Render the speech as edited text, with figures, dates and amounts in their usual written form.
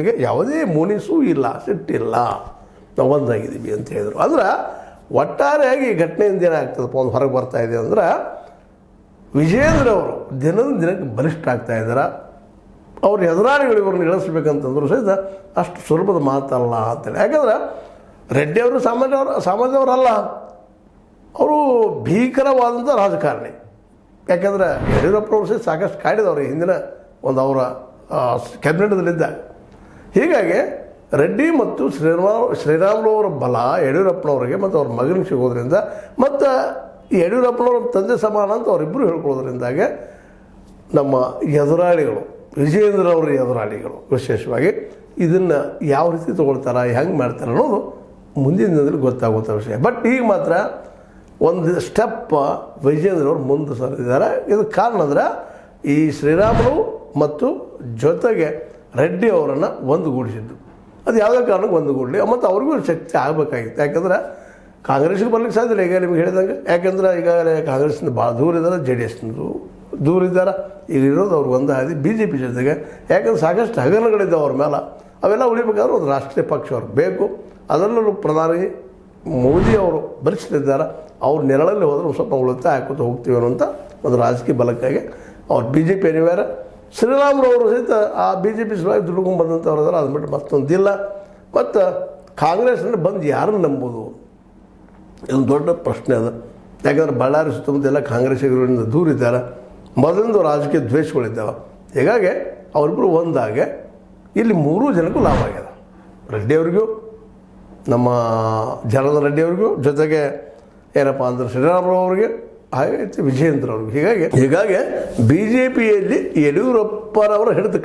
ಜೊತೆಗೆ ಯಾವುದೇ ಮುನಿಸು ಇಲ್ಲ, ಸಿಟ್ಟಿಲ್ಲ, ನಾವು ಒಂದಾಗಿದ್ದೀವಿ ಅಂತ ಹೇಳಿದರು. ಅಂದ್ರೆ ಒಟ್ಟಾರೆಯಾಗಿ ಈ ಘಟನೆಯಿಂದ ಏನಾಗ್ತದಪ್ಪ ಒಂದು ಹೊರಗೆ ಬರ್ತಾ ಇದೆ ಅಂದ್ರೆ ವಿಜಯೇಂದ್ರ ಅವರು ದಿನದಿಂದ ದಿನಕ್ಕೆ ಬಲಿಷ್ಠ ಆಗ್ತಾ ಇದ್ದಾರೆ. ಅವ್ರ ಎದುರಾಳಿಗಳು ಇವ್ರನ್ನ ಇಳಿಸ್ಬೇಕಂತಂದ್ರು ಸಹಿತ ಅಷ್ಟು ಸುಲಭದ ಮಾತಲ್ಲ ಅಂತೇಳಿ. ಯಾಕಂದ್ರೆ ರೆಡ್ಡಿಯವರು ಸಾಮಾನ್ಯವರಲ್ಲ, ಅವರು ಭೀಕರವಾದಂಥ ರಾಜಕಾರಣಿ. ಯಾಕಂದ್ರೆ ಯಡಿಯೂರಪ್ಪನವರು ಸಹಿತ ಸಾಕಷ್ಟು ಕಾಡಿದವ್ರು ಹಿಂದಿನ ಒಂದು ಅವರ ಕ್ಯಾಬಿನೆಟ್ದಲ್ಲಿದ್ದಾಗ. ಹೀಗಾಗಿ ರೆಡ್ಡಿ ಮತ್ತು ಶ್ರೀರಾಮುಲುವರ ಬಲ ಯಡಿಯೂರಪ್ಪನವರಿಗೆ ಮತ್ತು ಅವ್ರ ಮಗನಿಗೆ ಸಿಗೋದ್ರಿಂದ ಮತ್ತು ಯಡಿಯೂರಪ್ಪನವ್ರ ತಂದೆ ಸಮಾನ ಅಂತ ಅವರಿಬ್ಬರು ಹೇಳ್ಕೊಳ್ಳೋದ್ರಿಂದಾಗೆ ನಮ್ಮ ಎದುರಾಳಿಗಳು ವಿಜಯೇಂದ್ರ ಅವರ ಎದುರಾಳಿಗಳು ವಿಶೇಷವಾಗಿ ಇದನ್ನು ಯಾವ ರೀತಿ ತೊಗೊಳ್ತಾರೆ, ಹೆಂಗೆ ಮಾಡ್ತಾರೆ ಅನ್ನೋದು ಮುಂದಿನ ದಿನದಲ್ಲಿ ಗೊತ್ತಾಗುವಂಥ ವಿಷಯ. ಬಟ್ ಈಗ ಮಾತ್ರ ಒಂದು ಸ್ಟೆಪ್ ವಿಜಯೇಂದ್ರ ಅವರು ಮುಂದೆ ಸರಿದಿದ್ದಾರೆ. ಇದಕ್ಕೆ ಕಾರಣ ಅಂದರೆ ಈ ಶ್ರೀರಾಮುಲು ಮತ್ತು ಜೊತೆಗೆ ರೆಡ್ಡಿ ಅವರನ್ನು ಒಂದುಗೂಡಿಸಿದ್ದು. ಅದು ಯಾವುದೇ ಕಾರಣಕ್ಕೆ ಒಂದುಗೂಡಲಿ ಮತ್ತು ಅವ್ರಿಗೂ ಶಕ್ತಿ ಆಗಬೇಕಾಗಿತ್ತು. ಯಾಕಂದ್ರೆ ಕಾಂಗ್ರೆಸ್ಗೆ ಬರ್ಲಿಕ್ಕೆ ಸಾಧ್ಯ ಇಲ್ಲ. ಈಗ ನಿಮ್ಗೆ ಹೇಳಿದಂಗೆ, ಯಾಕಂದ್ರೆ ಈಗಾಗಲೇ ಕಾಂಗ್ರೆಸ್ನಿಂದ ಭಾಳ ದೂರ ಇದ್ದಾರೆ, ಜೆ ಡಿ ಎಸ್ನಿಂದ ದೂರ ಇದ್ದಾರೆ. ಈಗ ಇರೋದು ಅವ್ರಿಗೆ ಒಂದು ಹಾದಿ ಬಿ ಜೆ ಪಿ ಜೊತೆಗೆ. ಯಾಕಂದ್ರೆ ಸಾಕಷ್ಟು ಹಗರಣಗಳಿದ್ದಾವೆ ಅವ್ರ ಮೇಲೆ. ಅವೆಲ್ಲ ಉಳಿಬೇಕಾದ್ರೆ ಒಂದು ರಾಷ್ಟ್ರೀಯ ಪಕ್ಷ ಅವ್ರಿಗೆ ಬೇಕು. ಅದರಲ್ಲೂ ಪ್ರಧಾನಿ ಮೋದಿ ಅವರು ಭರಿಸ್ತಿದ್ದಾರೆ. ಅವ್ರ ನೆರಳಲ್ಲಿ ಹೋದ್ರೆ ಸ್ವಲ್ಪ ಉಳಿತಾಯ ಹಾಕೋತ ಹೋಗ್ತೀವಿ ಅನ್ನೋಂಥ ಒಂದು ರಾಜಕೀಯ ಬಲಕ್ಕಾಗಿ ಅವ್ರು ಬಿ ಜೆ ಪಿ ಅನಿವಾರ್ಯ. ಶ್ರೀರಾಮುಲವರು ಸಹಿತ ಆ ಬಿ ಜೆ ಪಿ ಸಲುವಾಗಿ ದುಡ್ಕೊಂಡು ಬಂದಂಥವ್ರು ಅದಾರ. ಅದು ಬಿಟ್ಟು ಮತ್ತೊಂದಿಲ್ಲ. ಮತ್ತು ಕಾಂಗ್ರೆಸ್ನಲ್ಲಿ ಬಂದು ಯಾರನ್ನು ನಂಬೋದು ಇದೊಂದು ದೊಡ್ಡ ಪ್ರಶ್ನೆ ಅದ. ಯಾಕಂದ್ರೆ ಬಳ್ಳಾರಿ ಸುತ್ತಮುತ್ತ ಎಲ್ಲ ಕಾಂಗ್ರೆಸ್ಸಿಗರಿಂದ ದೂರ ಇದ್ದಾರೆ. ಮೊದಲಿಂದ ರಾಜಕೀಯ ದ್ವೇಷಗಳಿದ್ದಾವೆ. ಹೀಗಾಗಿ ಅವರಿಬ್ಬರು ಒಂದಾಗೆ ಇಲ್ಲಿ ಮೂರೂ ಜನಕ್ಕೂ ಲಾಭ ಆಗ್ಯದ. ರೆಡ್ಡಿಯವ್ರಿಗೂ, ನಮ್ಮ ಜನಾರ್ದನ ರೆಡ್ಡಿಯವ್ರಿಗೂ, ಜೊತೆಗೆ ಏನಪ್ಪ ಅಂದ್ರೆ ಶ್ರೀರಾಮುಲು ಅವರಿಗೆ, ಹಾಗೆ ವಿಜಯೇಂದ್ರ ಅವ್ರಿಗೆ. ಹೀಗಾಗಿ ಬಿ ಜೆ ಪಿಯಲ್ಲಿ ಯಡಿಯೂರಪ್ಪನವರ ಹಿಡಿತ